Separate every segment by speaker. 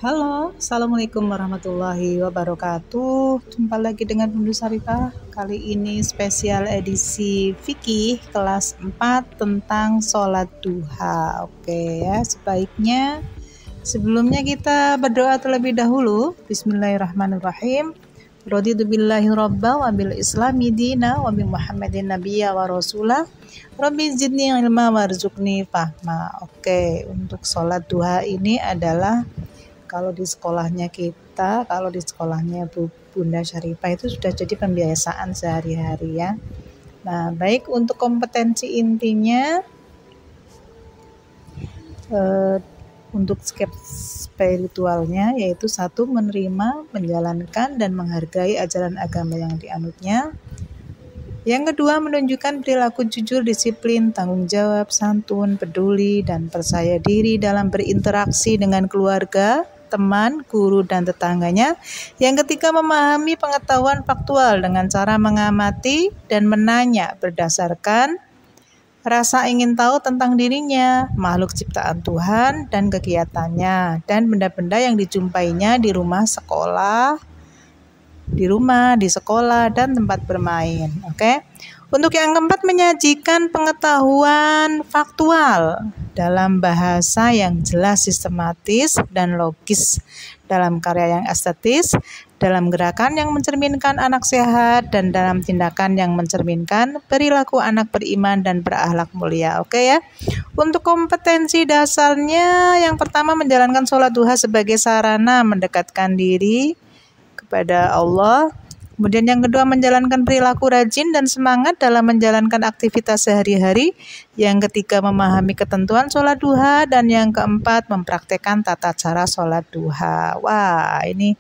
Speaker 1: Halo, Assalamualaikum warahmatullahi wabarakatuh. Jumpa lagi dengan Bunda Sarifah. Kali ini spesial edisi fikih kelas 4 tentang sholat duha. Oke ya, sebaiknya sebelumnya kita berdoa terlebih dahulu. Bismillahirrahmanirrahim. Raditu billahi rabba wa bil islami dina wa bi Muhammadin nabiyya wa rasulah. Rabbi zidni ilma warzuqni fahma. Oke, untuk sholat duha ini adalah kalau di sekolahnya Bunda Syarifah itu sudah jadi pembiasaan sehari-hari ya. Nah, baik untuk kompetensi intinya untuk spiritualnya yaitu satu, menerima, menjalankan dan menghargai ajaran agama yang dianutnya. Yang kedua, menunjukkan perilaku jujur, disiplin, tanggung jawab, santun, peduli, dan percaya diri dalam berinteraksi dengan keluarga, teman, guru, dan tetangganya. Yang ketiga, memahami pengetahuan faktual dengan cara mengamati dan menanya berdasarkan rasa ingin tahu tentang dirinya, makhluk ciptaan Tuhan, dan kegiatannya, dan benda-benda yang dijumpainya di rumah, di sekolah, dan tempat bermain. Oke. Untuk yang keempat, menyajikan pengetahuan faktual dalam bahasa yang jelas, sistematis, dan logis, dalam karya yang estetis, dalam gerakan yang mencerminkan anak sehat, dan dalam tindakan yang mencerminkan perilaku anak beriman dan berakhlak mulia. Oke ya. Untuk kompetensi dasarnya, yang pertama menjalankan sholat duha sebagai sarana mendekatkan diri kepada Allah. Kemudian yang kedua, menjalankan perilaku rajin dan semangat dalam menjalankan aktivitas sehari-hari. Yang ketiga, memahami ketentuan sholat duha. Dan yang keempat, mempraktekkan tata cara sholat duha. Wah, ini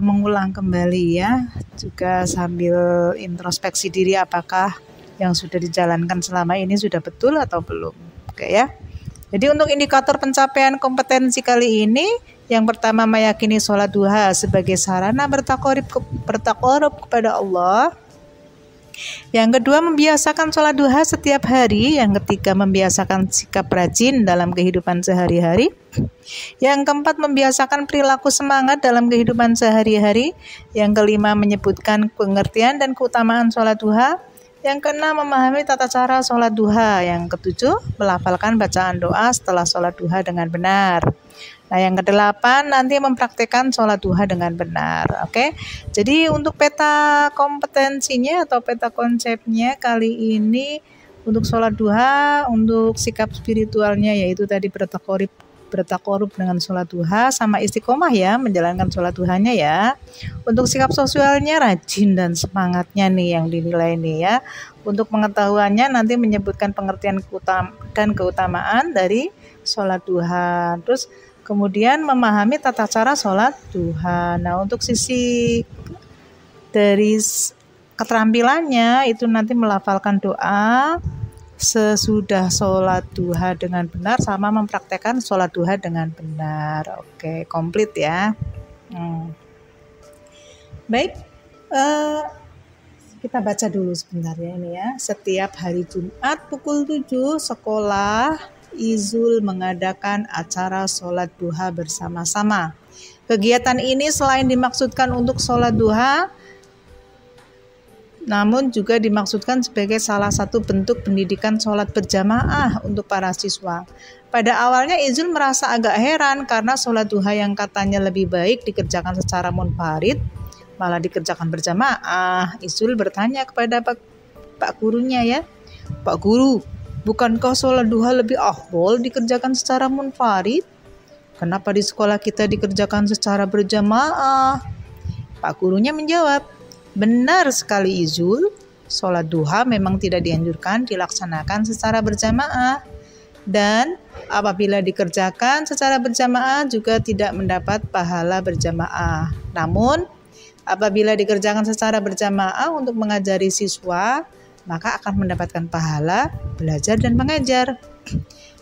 Speaker 1: mengulang kembali ya, juga sambil introspeksi diri apakah yang sudah dijalankan selama ini sudah betul atau belum. Oke ya. Jadi untuk indikator pencapaian kompetensi kali ini, yang pertama meyakini sholat duha sebagai sarana bertakarub kepada Allah. Yang kedua, membiasakan sholat duha setiap hari. Yang ketiga, membiasakan sikap rajin dalam kehidupan sehari-hari. Yang keempat, membiasakan perilaku semangat dalam kehidupan sehari-hari. Yang kelima, menyebutkan pengertian dan keutamaan sholat duha. Yang keenam, memahami tata cara sholat duha. Yang ketujuh, melafalkan bacaan doa setelah sholat duha dengan benar. Nah, yang kedelapan, nanti mempraktikkan sholat duha dengan benar. Oke. Jadi untuk peta kompetensinya atau peta konsepnya kali ini untuk sholat duha, untuk sikap spiritualnya yaitu tadi bertakarub dengan sholat duha sama istiqomah ya, menjalankan sholat duhanya ya. Untuk sikap sosialnya rajin dan semangatnya nih yang dinilai nih ya. Untuk pengetahuannya nanti menyebutkan pengertian dan keutamaan dari sholat duha. Terus kemudian memahami tata cara sholat duha. Nah, untuk sisi dari keterampilannya itu nanti melafalkan doa sesudah sholat duha dengan benar sama mempraktekkan sholat duha dengan benar. Oke, komplit ya. Baik, kita baca dulu sebentar ya ini ya. Setiap hari Jumat pukul 7 sekolah Izul mengadakan acara sholat duha bersama-sama. Kegiatan ini selain dimaksudkan untuk sholat duha, namun juga dimaksudkan sebagai salah satu bentuk pendidikan sholat berjamaah untuk para siswa. Pada awalnya Izul merasa agak heran karena sholat duha yang katanya lebih baik dikerjakan secara munfarid, malah dikerjakan berjamaah. Izul bertanya kepada Pak gurunya ya, Pak Guru, bukankah sholat duha lebih afdol dikerjakan secara munfarid? Kenapa di sekolah kita dikerjakan secara berjamaah? Pak gurunya menjawab, benar sekali Izul, sholat duha memang tidak dianjurkan dilaksanakan secara berjamaah. Dan apabila dikerjakan secara berjamaah juga tidak mendapat pahala berjamaah. Namun, apabila dikerjakan secara berjamaah untuk mengajari siswa, maka akan mendapatkan pahala belajar dan mengajar.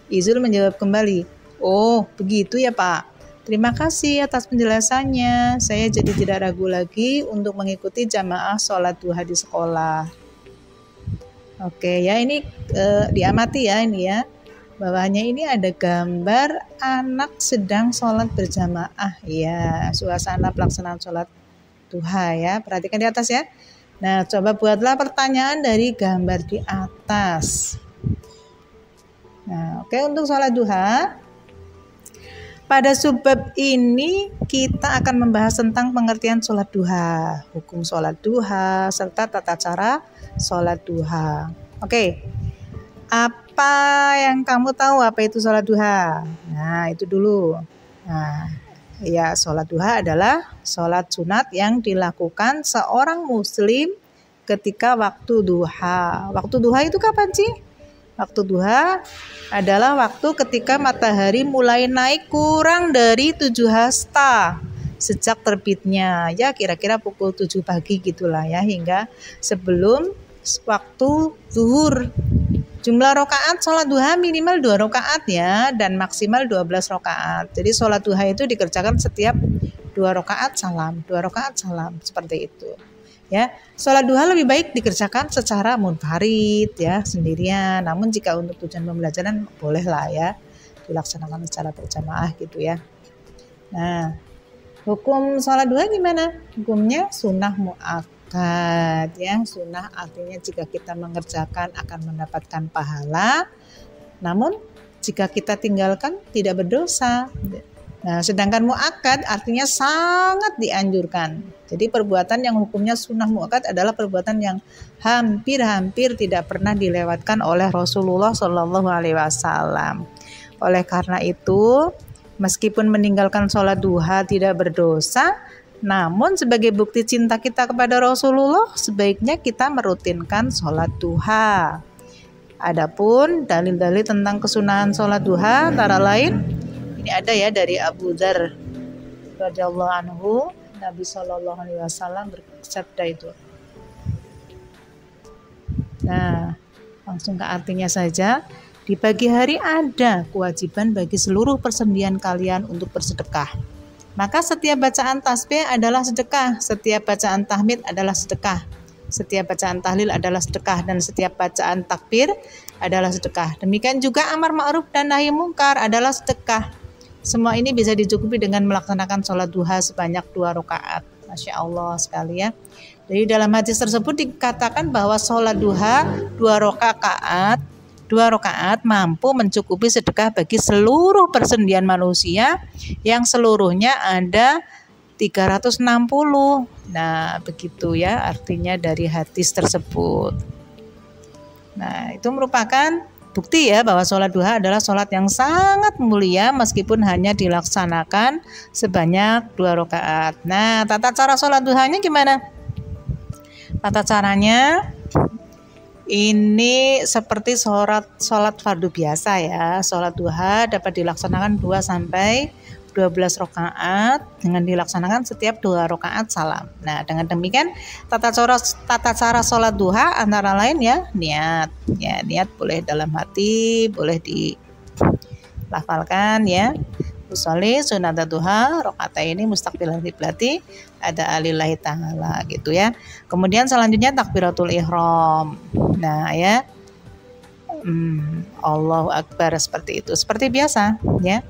Speaker 1: Izul menjawab kembali, oh begitu ya Pak. Terima kasih atas penjelasannya. Saya jadi tidak ragu lagi untuk mengikuti jamaah sholat duha di sekolah. Oke ya, ini diamati ya ini ya. Bawahnya ini ada gambar anak sedang sholat berjamaah. Ya, suasana pelaksanaan sholat duha ya. Perhatikan di atas ya. Nah, coba buatlah pertanyaan dari gambar di atas. Nah, oke, untuk sholat duha. Pada subbab ini kita akan membahas tentang pengertian sholat duha, hukum sholat duha, serta tata cara sholat duha. Oke, apa yang kamu tahu apa itu sholat duha? Nah, itu dulu. Nah, ya, sholat duha adalah sholat sunat yang dilakukan seorang muslim ketika waktu duha. Waktu duha itu kapan sih? Waktu duha adalah waktu ketika matahari mulai naik kurang dari 7 hasta sejak terbitnya. Ya, kira-kira pukul 7 pagi gitulah ya, hingga sebelum waktu zuhur. Jumlah rakaat sholat duha minimal 2 rakaat ya, dan maksimal 12 rakaat. Jadi sholat duha itu dikerjakan setiap 2 rakaat salam, 2 rakaat salam, seperti itu. Ya, sholat duha lebih baik dikerjakan secara munfarid ya, sendirian. Namun jika untuk tujuan pembelajaran bolehlah ya dilaksanakan secara berjamaah gitu ya. Nah, hukum sholat duha gimana? Hukumnya sunnah muakkad ya. Sunnah artinya jika kita mengerjakan akan mendapatkan pahala. Namun jika kita tinggalkan tidak berdosa. Nah, sedangkan muakkad artinya sangat dianjurkan. Jadi perbuatan yang hukumnya sunnah muakkad adalah perbuatan yang hampir-hampir tidak pernah dilewatkan oleh Rasulullah Shallallahu Alaihi Wasallam. Oleh karena itu, meskipun meninggalkan sholat duha tidak berdosa, namun sebagai bukti cinta kita kepada Rasulullah, sebaiknya kita merutinkan sholat duha. Adapun dalil-dalil tentang kesunahan sholat duha antara lain ini ada ya dari Abu Dzar radhiyallahu anhu, Nabi Shallallahu Alaihi Wasallam bersabda itu. Nah, langsung ke artinya saja. Di pagi hari ada kewajiban bagi seluruh persendian kalian untuk bersedekah. Maka setiap bacaan tasbih adalah sedekah, setiap bacaan tahmid adalah sedekah, setiap bacaan tahlil adalah sedekah, dan setiap bacaan takbir adalah sedekah. Demikian juga amar ma'ruf dan nahi mungkar adalah sedekah. Semua ini bisa dicukupi dengan melaksanakan sholat duha sebanyak 2 rakaat. Masya Allah sekali ya. Jadi dalam hadis tersebut dikatakan bahwa sholat duha 2 rakaat mampu mencukupi sedekah bagi seluruh persendian manusia yang seluruhnya ada 360. Nah, begitu ya artinya dari hadis tersebut. Nah, itu merupakan bukti ya bahwa sholat duha adalah sholat yang sangat mulia meskipun hanya dilaksanakan sebanyak 2 rakaat. Nah, tata cara sholat duhanya gimana? Tata caranya ini seperti sholat fardu biasa ya. Sholat duha dapat dilaksanakan 2 sampai 12 rakaat dengan dilaksanakan setiap 2 rakaat salam. Nah, dengan demikian tata cara sholat duha antara lain ya niat. Ya, niat boleh dalam hati, boleh dilafalkan ya. Usolli sunat duha rakaataini mustaqbilal qiblati ada alillahi ta'ala gitu ya. Kemudian selanjutnya takbiratul ihram. Nah, ya. Allahu Akbar seperti itu. Seperti biasa ya.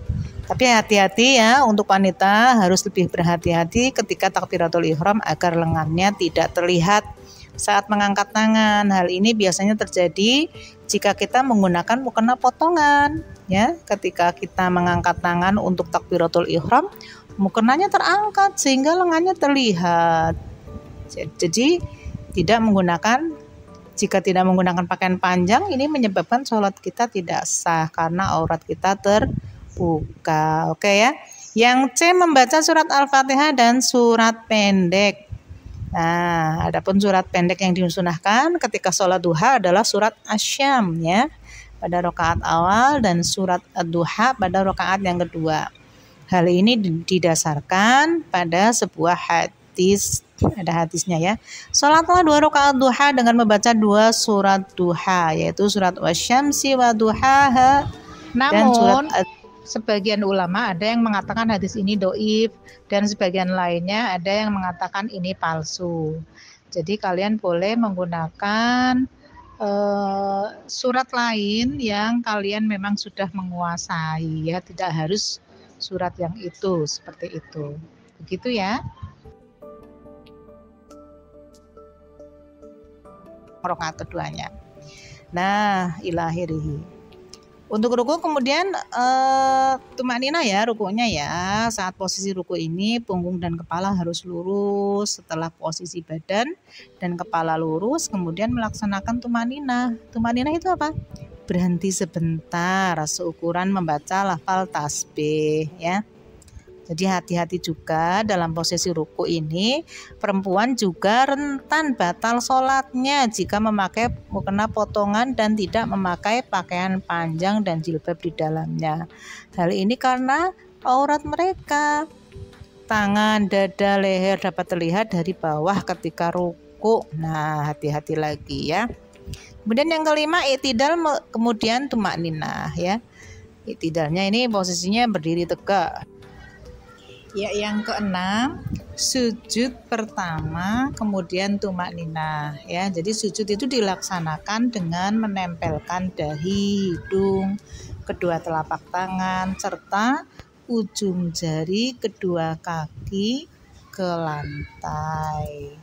Speaker 1: Tapi hati-hati ya, untuk wanita harus lebih berhati-hati ketika takbiratul ihram agar lengannya tidak terlihat saat mengangkat tangan. Hal ini biasanya terjadi jika kita menggunakan mukena potongan ya. Ketika kita mengangkat tangan untuk takbiratul ihram, mukenanya terangkat sehingga lengannya terlihat. Jadi jika tidak menggunakan pakaian panjang, ini menyebabkan sholat kita tidak sah karena aurat kita terbuka. Oke ya. Yang C, membaca surat Al-Fatihah dan surat pendek. Nah, adapun surat pendek yang disunahkan ketika sholat duha adalah surat Asy-Syam ya pada rakaat awal dan surat Ad-Duha pada rakaat yang kedua. Hal ini didasarkan pada sebuah hadis, ada hadisnya ya. Sholatlah 2 rakaat duha dengan membaca 2 surat duha, yaitu surat Wasyamsi wa duhaha dan surat sebagian ulama ada yang mengatakan hadis ini doif dan sebagian lainnya ada yang mengatakan ini palsu. Jadi kalian boleh menggunakan surat lain yang kalian memang sudah menguasai ya, tidak harus surat yang itu, seperti itu. Begitu ya. Rakaat keduanya. Nah, ilahirihi. Untuk ruku kemudian tumanina ya, rukunya ya. Saat posisi ruku ini punggung dan kepala harus lurus. Setelah posisi badan dan kepala lurus, kemudian melaksanakan tumanina. Tumanina itu apa? Berhenti sebentar, seukuran membaca lafal tasbih ya. Jadi hati-hati juga dalam posisi ruku ini, perempuan juga rentan batal sholatnya jika memakai mukena potongan dan tidak memakai pakaian panjang dan jilbab di dalamnya. Hal ini karena aurat mereka, tangan, dada, leher dapat terlihat dari bawah ketika ruku. Nah, hati-hati lagi ya. Kemudian yang kelima, i'tidal, kemudian tumakninah ya. I'tidalnya ini posisinya berdiri tegak. Ya, yang keenam, sujud pertama, kemudian tumakninah ya. Jadi sujud itu dilaksanakan dengan menempelkan dahi, hidung, kedua telapak tangan serta ujung jari kedua kaki ke lantai.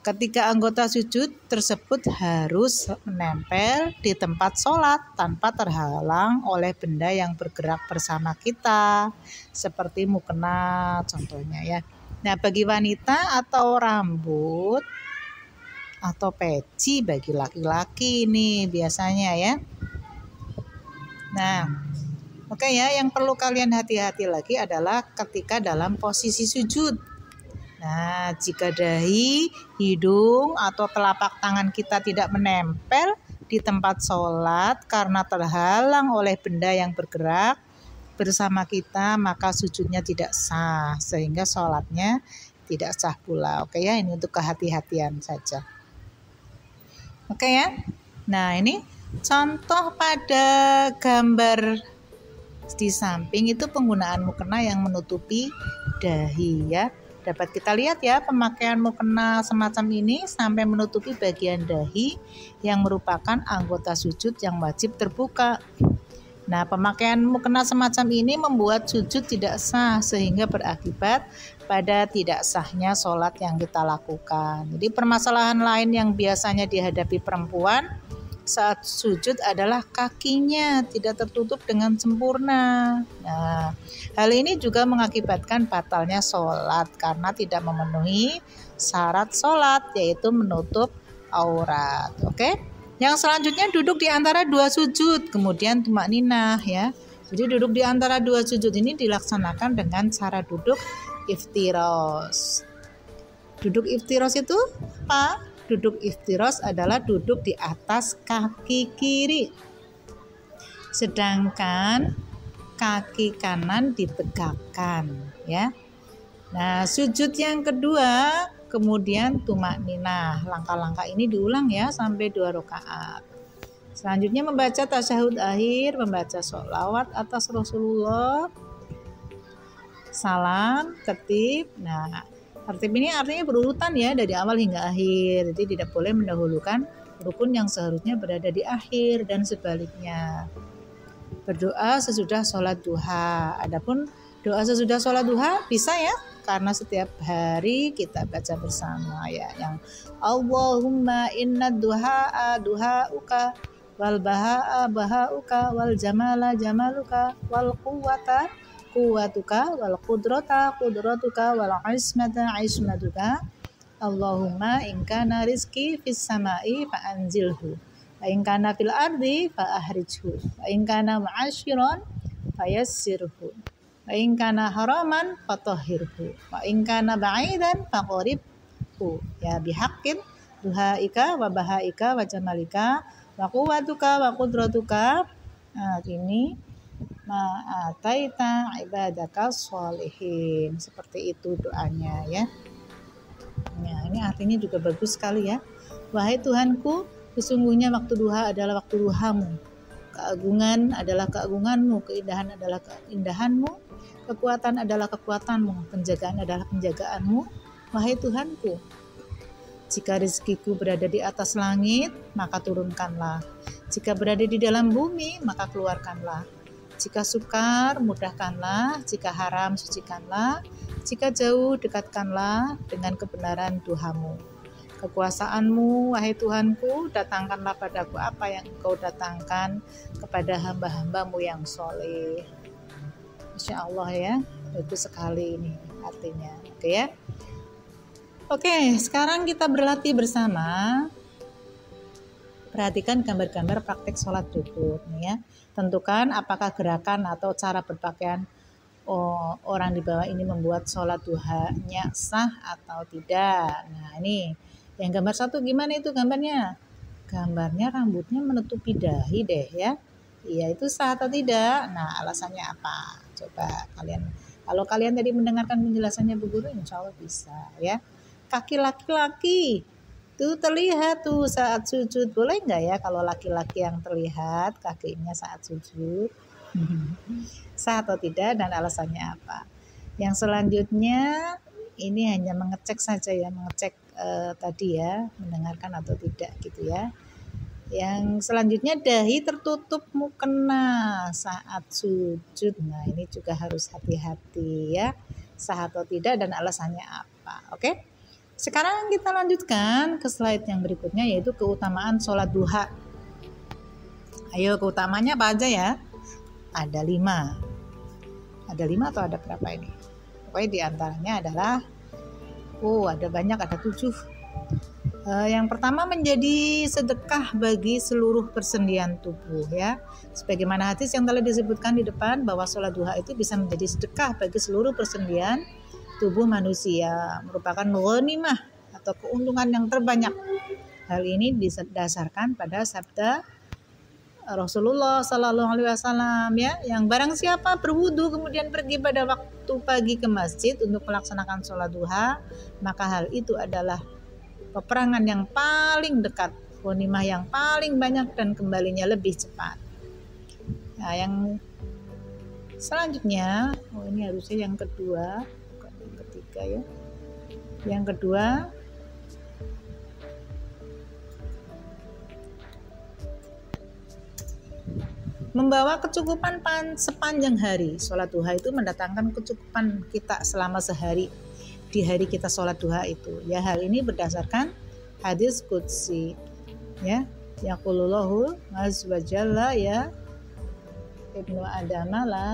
Speaker 1: Ketika anggota sujud tersebut harus menempel di tempat sholat tanpa terhalang oleh benda yang bergerak bersama kita, seperti mukena contohnya ya. Nah, bagi wanita atau rambut atau peci bagi laki-laki ini biasanya ya. Nah, oke ya, yang perlu kalian hati-hati lagi adalah ketika dalam posisi sujud. Nah, jika dahi, hidung, atau telapak tangan kita tidak menempel di tempat sholat karena terhalang oleh benda yang bergerak bersama kita, maka sujudnya tidak sah, sehingga sholatnya tidak sah pula. Oke ya, ini untuk kehati-hatian saja. Oke ya, nah ini contoh pada gambar di samping itu penggunaan mukena yang menutupi dahi ya. Dapat kita lihat ya, pemakaian mukena semacam ini sampai menutupi bagian dahi yang merupakan anggota sujud yang wajib terbuka. Nah, pemakaian mukena semacam ini membuat sujud tidak sah sehingga berakibat pada tidak sahnya sholat yang kita lakukan. Jadi permasalahan lain yang biasanya dihadapi perempuan saat sujud adalah kakinya tidak tertutup dengan sempurna. Nah, hal ini juga mengakibatkan batalnya sholat karena tidak memenuhi syarat sholat, yaitu menutup aurat. Oke? Yang selanjutnya duduk di antara dua sujud, kemudian tumakninah ya. Jadi duduk di antara dua sujud ini dilaksanakan dengan cara duduk iftiros. Duduk iftiros itu apa? Duduk iftiros adalah duduk di atas kaki kiri, sedangkan kaki kanan ditegakkan ya. Nah, sujud yang kedua kemudian tumakninah. Langkah-langkah ini diulang ya sampai 2 rakaat. Selanjutnya membaca tasyahud akhir, membaca sholawat atas Rasulullah, salam, tertib. Nah, tertib ini artinya berurutan ya dari awal hingga akhir. Jadi tidak boleh mendahulukan rukun yang seharusnya berada di akhir dan sebaliknya. Berdoa sesudah sholat duha. Adapun doa sesudah sholat duha bisa ya, karena setiap hari kita baca bersama ya, yang Allahumma inna duha'a duha'uka wal baha'a baha'uka wal jamala jamaluka wal quwwata quwwatuka wal qudrata qudratuka wal ismata ismatuka. Allahumma in kana rizki fis sama'i fa anzilhu wa in kana fil ardi fa ahrijhu wa in kana mu'asyiran fa yassirhu wa in kana haraman fa tahhirhu wa in kana ba'idan fa qaribhu ya bihaqqin duhaika wa bahaika wa jamalika wa quwwatuka wa qudratuka. Nah, ini ma'ataita ibadaka sholihin, seperti itu doanya ya. Nah, ini artinya juga bagus sekali ya. Wahai Tuhanku, sesungguhnya waktu duha adalah waktu duhamu, keagungan adalah keagunganmu, keindahan adalah keindahanmu, kekuatan adalah kekuatanmu, penjagaan adalah penjagaanmu. Wahai Tuhanku, Jika rezekiku berada di atas langit, maka turunkanlah. Jika berada di dalam bumi, maka keluarkanlah. Jika sukar, mudahkanlah. Jika haram, sucikanlah. Jika jauh, dekatkanlah dengan kebenaran Tuhanmu. Kekuasaanmu, wahai Tuhanku, datangkanlah padaku apa yang Engkau datangkan kepada hamba-hambamu yang soleh. Masya Allah ya, bagus sekali ini artinya. Oke ya. Oke, sekarang kita berlatih bersama. Perhatikan gambar-gambar praktek sholat duduk nih ya. Tentukan apakah gerakan atau cara berpakaian orang di bawah ini membuat sholat duhanya sah atau tidak. Nah ini, yang gambar 1 gimana itu gambarnya? Gambarnya rambutnya menutupi dahi deh ya. Iya, itu sah atau tidak? Nah alasannya apa? Coba kalian, kalau kalian tadi mendengarkan penjelasannya Bu Guru, insya Allah bisa ya. Kaki laki-laki tuh terlihat tuh saat sujud, boleh nggak ya kalau laki-laki yang terlihat kakinya saat sujud? Sah atau tidak dan alasannya apa? Yang selanjutnya ini hanya mengecek saja ya, mengecek tadi ya, mendengarkan atau tidak gitu ya. Yang selanjutnya dahi tertutup mukena saat sujud. Nah ini juga harus hati-hati ya, sah atau tidak dan alasannya apa. Oke? Sekarang kita lanjutkan ke slide yang berikutnya, yaitu keutamaan sholat duha. Ayo, keutamanya apa aja ya? Ada 5. Ada 5 atau ada berapa ini? Pokoknya diantaranya adalah, ada banyak, ada 7. Yang pertama, menjadi sedekah bagi seluruh persendian tubuh ya. Sebagaimana hadis yang telah disebutkan di depan, bahwa sholat duha itu bisa menjadi sedekah bagi seluruh persendian tubuh manusia, merupakan ghanimah atau keuntungan yang terbanyak. Hal ini didasarkan pada sabda Rasulullah Sallallahu Alaihi Wasallam ya, yang barang siapa berwudu kemudian pergi pada waktu pagi ke masjid untuk melaksanakan sholat duha, maka hal itu adalah peperangan yang paling dekat, ghanimah yang paling banyak dan kembalinya lebih cepat. Nah, yang selanjutnya, ini harusnya yang kedua, ketiga ya. Yang kedua, membawa kecukupan sepanjang hari. Sholat duha itu mendatangkan kecukupan kita selama sehari di hari kita sholat duha itu. Ya, hal ini berdasarkan hadis qudsi ya. Yaqulullahu azza wa jalla ya ibnu adama la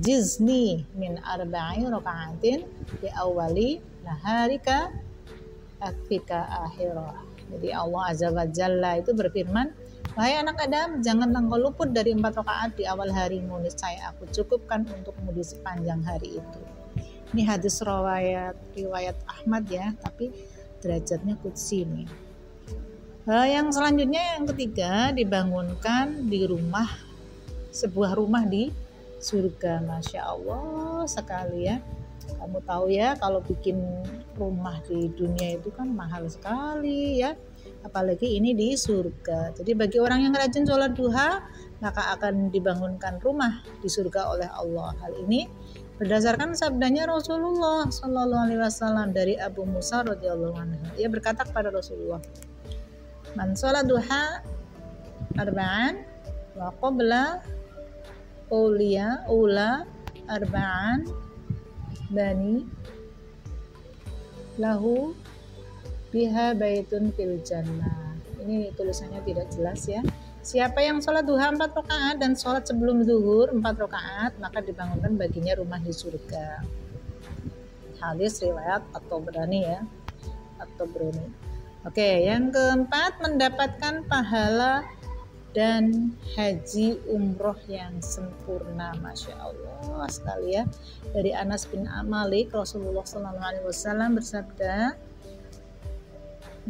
Speaker 1: jizni min arba'i raka'atin di awali naharika akfika akhirah. Jadi Allah azza wa jalla itu berfirman, wahai anak Adam, jangan engkau luput dari 4 rakaat di awal harimu, niscaya aku cukupkan untukmu di sepanjang hari itu. Ini hadis riwayat Ahmad ya, tapi derajatnya qudsi nih. Yang selanjutnya, yang ketiga, dibangunkan di rumah, sebuah rumah di surga. Masya Allah sekali ya. Kamu tahu ya, kalau bikin rumah di dunia itu kan mahal sekali ya, apalagi ini di surga. Jadi bagi orang yang rajin sholat duha, maka akan dibangunkan rumah di surga oleh Allah. Hal ini berdasarkan sabdanya Rasulullah Sallallahu Alaihi Wasallam dari Abu Musa radhiyallahu anhu. Ia berkata kepada Rasulullah, man sholat duha arba'an wa qabla ula arba'an bani lahu biha baitun fil jannah. Ini tulisannya tidak jelas ya. Siapa yang sholat duha 4 rakaat dan sholat sebelum zuhur 4 rakaat, maka dibangunkan baginya rumah di surga. Hadis riwayat At-Tabrani ya. At-Tabrani. Oke, yang keempat, mendapatkan pahala dan haji umroh yang sempurna. Masya Allah sekali ya. Dari Anas bin Malik, Rasulullah SAW bersabda,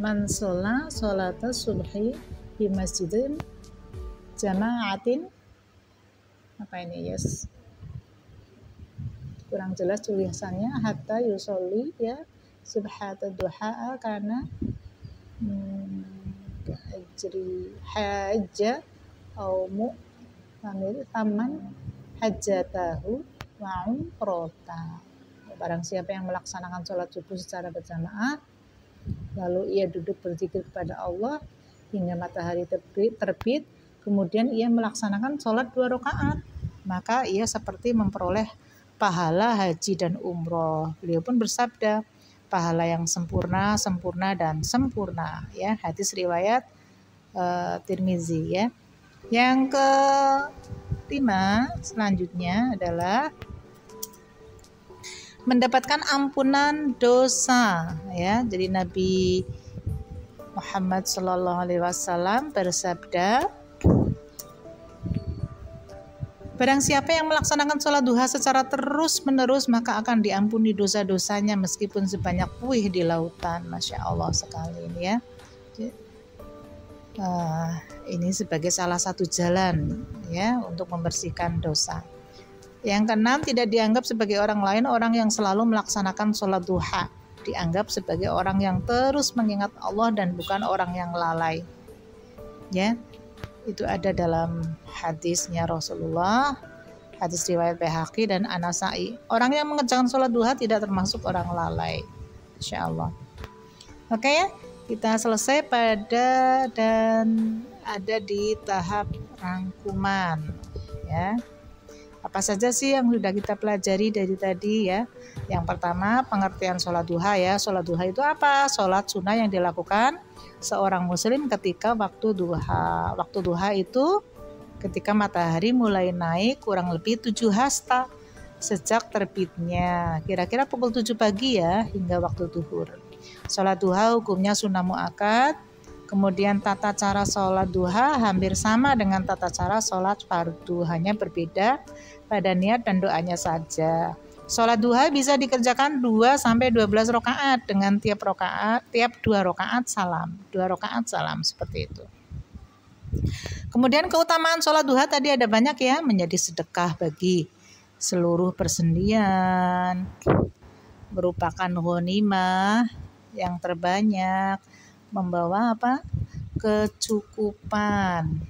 Speaker 1: man sholat sholata subhi di masjidin jama'atin, apa ini yes, kurang jelas tulisannya, hatta yusolli ya subhata duha karena ajri hajja au mu'tamir taman hajjatahu wa umrota. Barang siapa yang melaksanakan sholat subuh secara berjamaah Lalu ia duduk berzikir kepada Allah hingga matahari terbit. Kemudian ia melaksanakan sholat 2 rakaat. Maka ia seperti memperoleh pahala haji dan umroh. Beliau pun bersabda, pahala yang sempurna, sempurna dan sempurna. Ya, hadis riwayat Tirmizi. Ya. Yang kelima selanjutnya adalah mendapatkan ampunan dosa. Ya, jadi Nabi Muhammad SAW bersabda, barang siapa yang melaksanakan sholat duha secara terus-menerus maka akan diampuni dosa-dosanya meskipun sebanyak buih di lautan. Masya Allah sekali ini ya. Ini sebagai salah satu jalan ya untuk membersihkan dosa. Yang keenam, tidak dianggap sebagai orang lain orang yang selalu melaksanakan sholat duha. Dianggap sebagai orang yang terus mengingat Allah dan bukan orang yang lalai. Ya, itu ada dalam hadisnya Rasulullah, hadis riwayat Baihaqi dan An-Nasa'i. Orang yang mengerjakan sholat duha tidak termasuk orang lalai. Insya Allah. Oke ya, kita selesai dan ada di tahap rangkuman. Ya. Apa saja sih yang sudah kita pelajari dari tadi ya? Yang pertama, pengertian sholat duha ya. Sholat duha itu apa? Sholat sunnah yang dilakukan seorang muslim ketika waktu duha. Waktu duha itu ketika matahari mulai naik kurang lebih 7 hasta sejak terbitnya. Kira-kira pukul 7 pagi ya hingga waktu zuhur. Sholat duha hukumnya sunnah muakkad. Kemudian tata cara sholat duha hampir sama dengan tata cara sholat fardu, hanya berbeda pada niat dan doanya saja. Sholat duha bisa dikerjakan 2-12 rakaat dengan tiap 2 rakaat salam. 2 rakaat salam seperti itu. Kemudian keutamaan sholat duha tadi ada banyak ya, menjadi sedekah bagi seluruh persendian, merupakan ghanimah yang terbanyak, membawa kecukupan.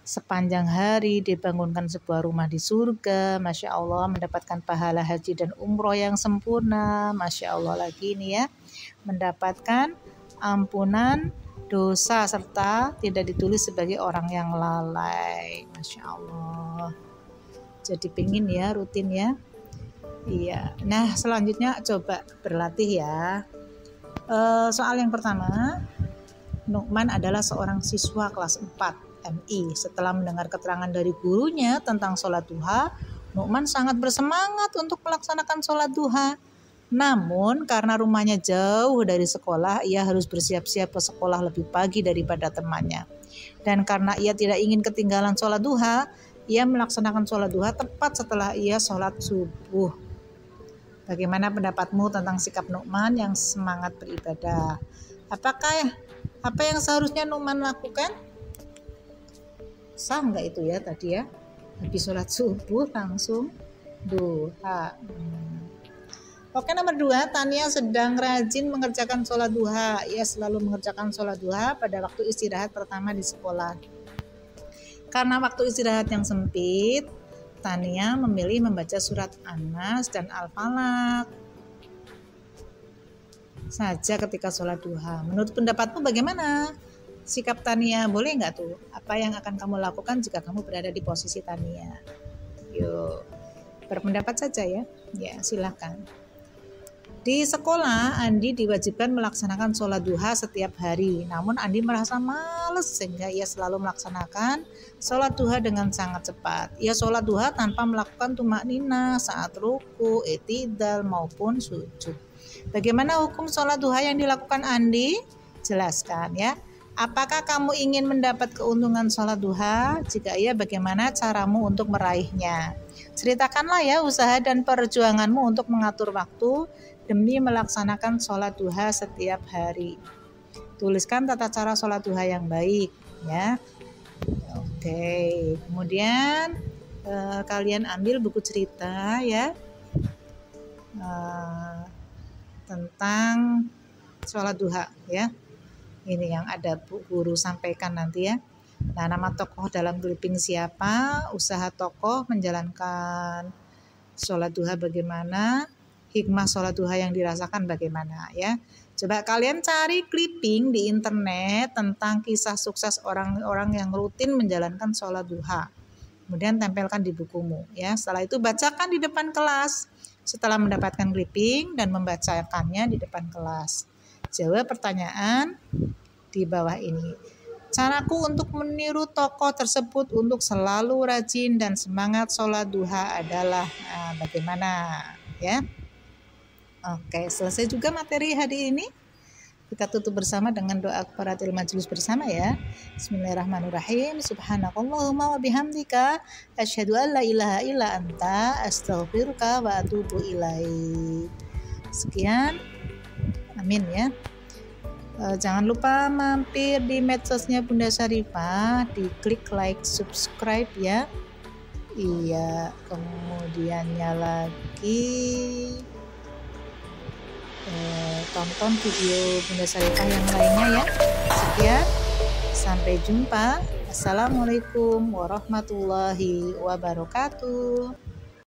Speaker 1: Sepanjang hari dibangunkan sebuah rumah di surga, Masya Allah, mendapatkan pahala haji dan umroh yang sempurna. Masya Allah lagi ini ya, mendapatkan ampunan dosa serta tidak ditulis sebagai orang yang lalai. Masya Allah. Jadi pingin ya, rutin ya. Iya. Nah selanjutnya coba berlatih ya. Soal yang pertama, Nu'man adalah seorang siswa kelas 4 MI. Setelah mendengar keterangan dari gurunya tentang sholat duha, Nu'man sangat bersemangat untuk melaksanakan sholat duha. Namun karena rumahnya jauh dari sekolah, ia harus bersiap-siap ke sekolah lebih pagi daripada temannya. Dan karena ia tidak ingin ketinggalan sholat duha, ia melaksanakan sholat duha tepat setelah ia sholat subuh. Bagaimana pendapatmu tentang sikap Nu'man yang semangat beribadah? Apa yang seharusnya Nu'man lakukan? Sah nggak itu ya tadi ya? Habis sholat subuh langsung duha. Oke, nomor 2, Tania sedang rajin mengerjakan sholat duha. Ia selalu mengerjakan sholat duha pada waktu istirahat pertama di sekolah. Karena waktu istirahat yang sempit, Tania memilih membaca surat An-Nas dan Al-Falaq saja ketika sholat duha. Menurut pendapatmu bagaimana sikap Tania? Boleh nggak tuh? Apa yang akan kamu lakukan jika kamu berada di posisi Tania? Yuk, berpendapat saja ya. Ya, silakan. Di sekolah, Andi diwajibkan melaksanakan sholat duha setiap hari. Namun Andi merasa malas sehingga ia selalu melaksanakan sholat duha dengan sangat cepat. Ia sholat duha tanpa melakukan tumak nina saat ruku, i'tidal maupun sujud. Bagaimana hukum sholat duha yang dilakukan Andi? Jelaskan ya. Apakah kamu ingin mendapat keuntungan sholat duha? Jika iya, bagaimana caramu untuk meraihnya? Ceritakanlah ya usaha dan perjuanganmu untuk mengatur waktu demi melaksanakan sholat duha setiap hari. Tuliskan tata cara sholat duha yang baik ya. Oke, kemudian kalian ambil buku cerita ya tentang sholat duha ya. Ini yang ada guru sampaikan nanti ya. Nah, nama tokoh dalam clipping siapa, usaha tokoh menjalankan sholat duha bagaimana, hikmah sholat duha yang dirasakan bagaimana ya. Coba kalian cari clipping di internet tentang kisah sukses orang-orang yang rutin menjalankan sholat duha. Kemudian tempelkan di bukumu ya. Setelah itu bacakan di depan kelas. Setelah mendapatkan clipping dan membacakannya di depan kelas, jawab pertanyaan di bawah ini. Caraku untuk meniru tokoh tersebut untuk selalu rajin dan semangat sholat duha adalah bagaimana ya. Oke, selesai juga materi hari ini. Kita tutup bersama dengan doa kafaratul majelis bersama ya. Bismillahirrahmanirrahim. Subhanakallahumma wa bihamdika asyhadu an la ilaha illa anta astaghfiruka wa atubu ilaik. Sekian. Amin ya. Jangan lupa mampir di medsosnya Bunda Syarifah, diklik like, subscribe ya. Iya, kemudiannya lagi tonton video Bunda Syarifah yang lainnya ya. Sekian, sampai jumpa. Assalamualaikum warahmatullahi wabarakatuh.